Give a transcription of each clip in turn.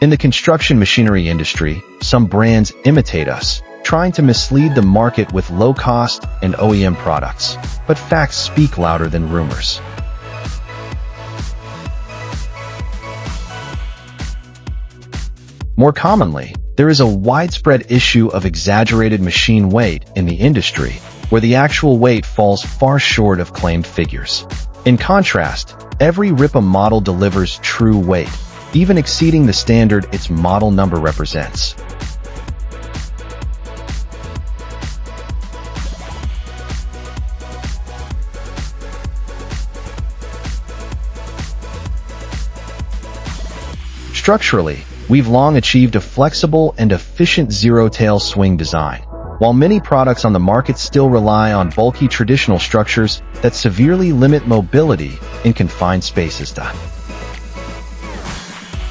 In the construction machinery industry, some brands imitate us, trying to mislead the market with low-cost and OEM products. But facts speak louder than rumors. More commonly, there is a widespread issue of exaggerated machine weight in the industry, where the actual weight falls far short of claimed figures. In contrast, every Rippa model delivers true weight, even exceeding the standard its model number represents. Structurally, we've long achieved a flexible and efficient zero-tail swing design, while many products on the market still rely on bulky traditional structures that severely limit mobility in confined spaces.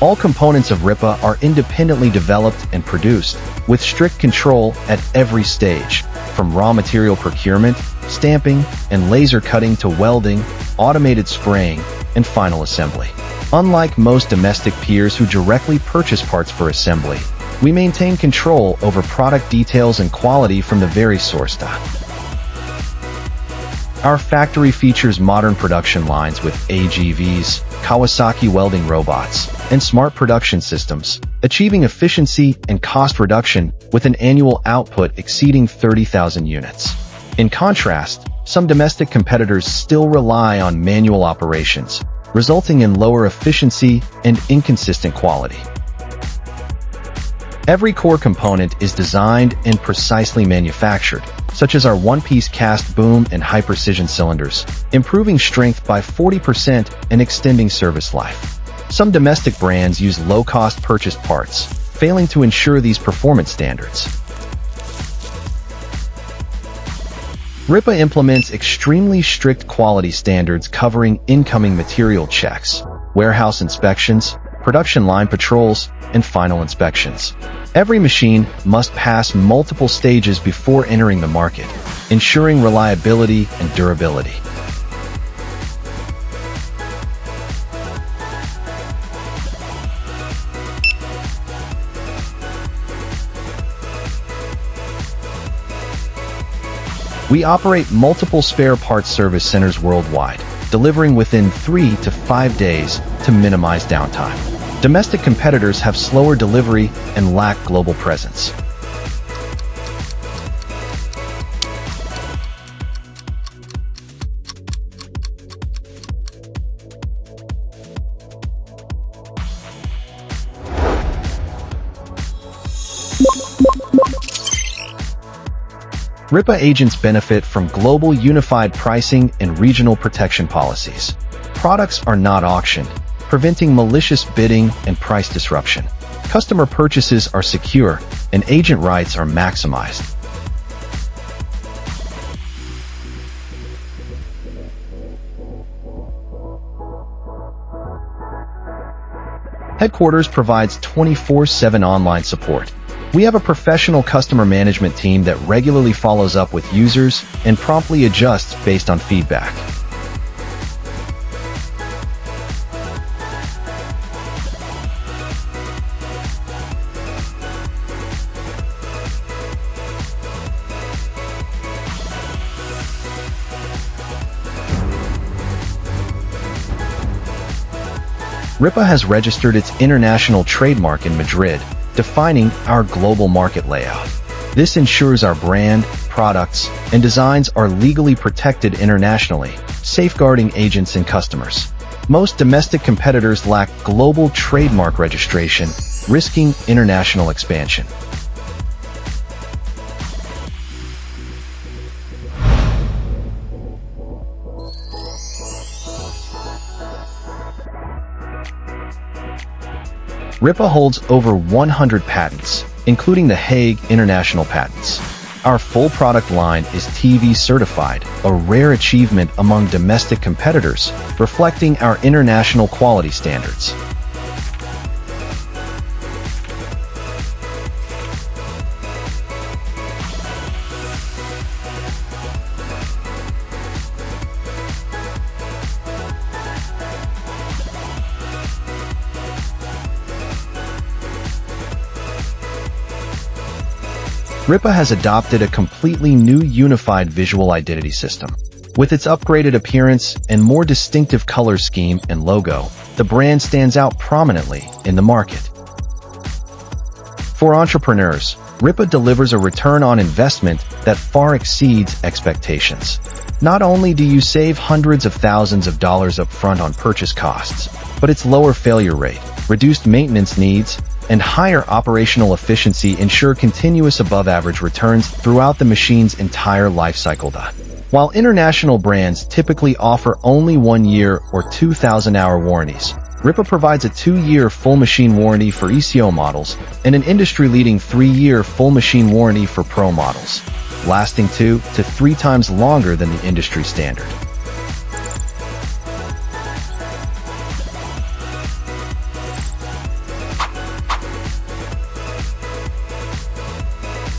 All components of Rippa are independently developed and produced, with strict control at every stage, from raw material procurement, stamping, and laser cutting to welding, automated spraying, and final assembly. Unlike most domestic peers who directly purchase parts for assembly, we maintain control over product details and quality from the very source. Our factory features modern production lines with AGVs, Kawasaki welding robots, and smart production systems, achieving efficiency and cost reduction with an annual output exceeding 30,000 units. In contrast, some domestic competitors still rely on manual operations, resulting in lower efficiency and inconsistent quality. Every core component is designed and precisely manufactured, such as our one-piece cast boom and high-precision cylinders, improving strength by 40% and extending service life. Some domestic brands use low-cost purchased parts, failing to ensure these performance standards. Rippa implements extremely strict quality standards covering incoming material checks, warehouse inspections, production line patrols, and final inspections. Every machine must pass multiple stages before entering the market, ensuring reliability and durability. We operate multiple spare parts service centers worldwide, delivering within 3 to 5 days to minimize downtime. Domestic competitors have slower delivery and lack global presence. Rippa agents benefit from global unified pricing and regional protection policies. Products are not auctioned, preventing malicious bidding and price disruption. Customer purchases are secure, and agent rights are maximized. Headquarters provides 24/7 online support. We have a professional customer management team that regularly follows up with users and promptly adjusts based on feedback. Rippa has registered its international trademark in Madrid, defining our global market layout. This ensures our brand, products, and designs are legally protected internationally, safeguarding agents and customers. Most domestic competitors lack global trademark registration, risking international expansion. Rippa holds over 100 patents, including the Hague International Patents. Our full product line is TV certified, a rare achievement among domestic competitors, reflecting our international quality standards. Rippa has adopted a completely new unified visual identity system. With its upgraded appearance and more distinctive color scheme and logo, the brand stands out prominently in the market. For entrepreneurs, Rippa delivers a return on investment that far exceeds expectations. Not only do you save hundreds of thousands of dollars upfront on purchase costs, but its lower failure rate, reduced maintenance needs, and higher operational efficiency ensure continuous above-average returns throughout the machine's entire lifecycle. While international brands typically offer only 1-year or 2,000-hour warranties, Rippa provides a 2-year full machine warranty for ECO models and an industry-leading 3-year full machine warranty for Pro models, lasting 2 to 3 times longer than the industry standard.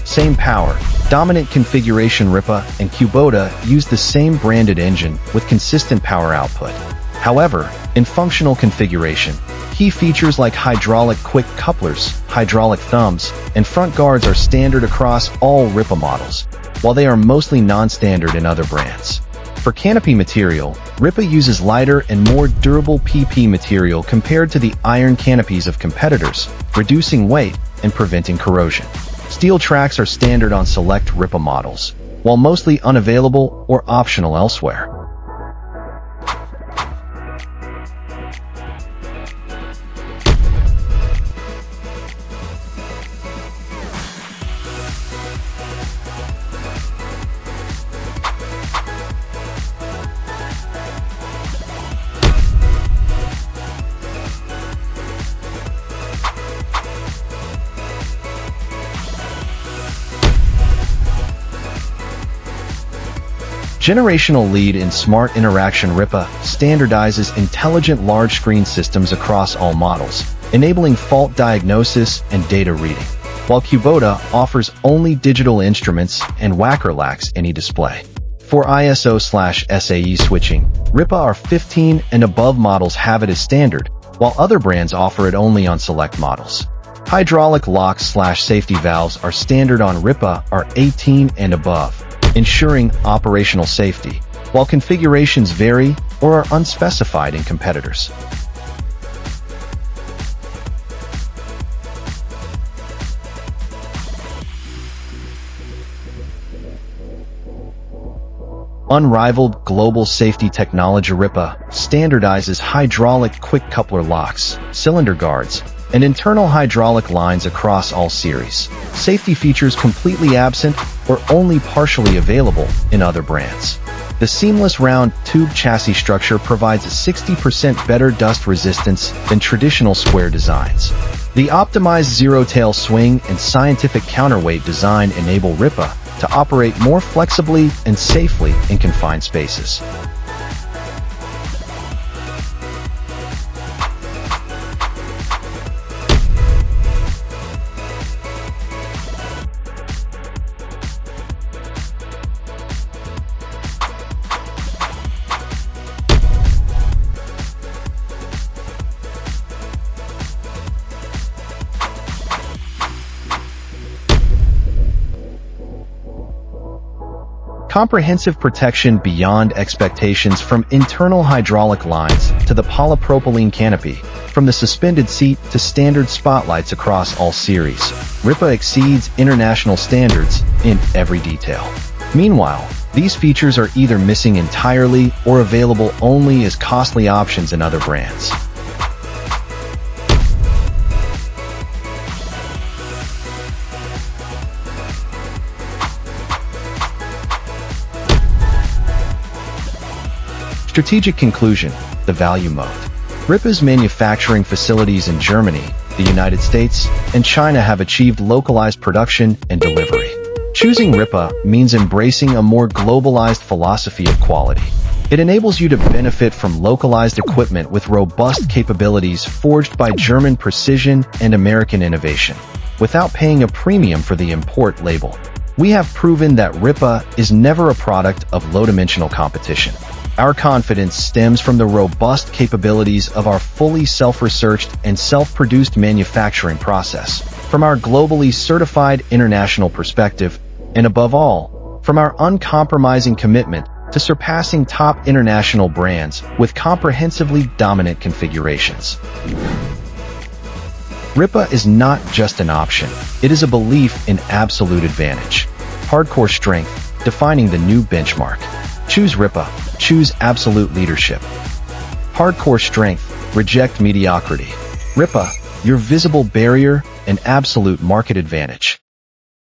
Same power, dominant configuration. Rippa and Kubota use the same branded engine with consistent power output. However, in functional configuration, key features like hydraulic quick couplers, hydraulic thumbs, and front guards are standard across all Rippa models, while they are mostly non-standard in other brands. For canopy material, Rippa uses lighter and more durable PP material compared to the iron canopies of competitors, reducing weight and preventing corrosion. Steel tracks are standard on select Rippa models, while mostly unavailable or optional elsewhere. Generational lead in smart interaction. Rippa standardizes intelligent large-screen systems across all models, enabling fault diagnosis and data reading, while Kubota offers only digital instruments and Wacker lacks any display. For ISO/SAE switching, Rippa R15 and above models have it as standard, while other brands offer it only on select models. Hydraulic locks/safety valves are standard on Rippa R18 and above, ensuring operational safety, while configurations vary or are unspecified in competitors. Unrivaled global safety technology. Rippa standardizes hydraulic quick coupler locks, cylinder guards, and internal hydraulic lines across all series. Safety features completely absent or only partially available in other brands. The seamless round tube chassis structure provides a 60% better dust resistance than traditional square designs. The optimized zero-tail swing and scientific counterweight design enable Rippa to operate more flexibly and safely in confined spaces. Comprehensive protection beyond expectations, from internal hydraulic lines to the polypropylene canopy, from the suspended seat to standard spotlights across all series. Rippa exceeds international standards in every detail. Meanwhile, these features are either missing entirely or available only as costly options in other brands. Strategic conclusion: the value mode. Rippa's manufacturing facilities in Germany, the United States, and China have achieved localized production and delivery. Choosing Rippa means embracing a more globalized philosophy of quality. It enables you to benefit from localized equipment with robust capabilities forged by German precision and American innovation, without paying a premium for the import label. We have proven that Rippa is never a product of low-dimensional competition. Our confidence stems from the robust capabilities of our fully self-researched and self-produced manufacturing process, from our globally certified international perspective, and above all, from our uncompromising commitment to surpassing top international brands with comprehensively dominant configurations. Rippa is not just an option, it is a belief in absolute advantage. Hardcore strength, defining the new benchmark. Choose Rippa, choose absolute leadership. Hardcore strength, reject mediocrity. Rippa, your visible barrier and absolute market advantage.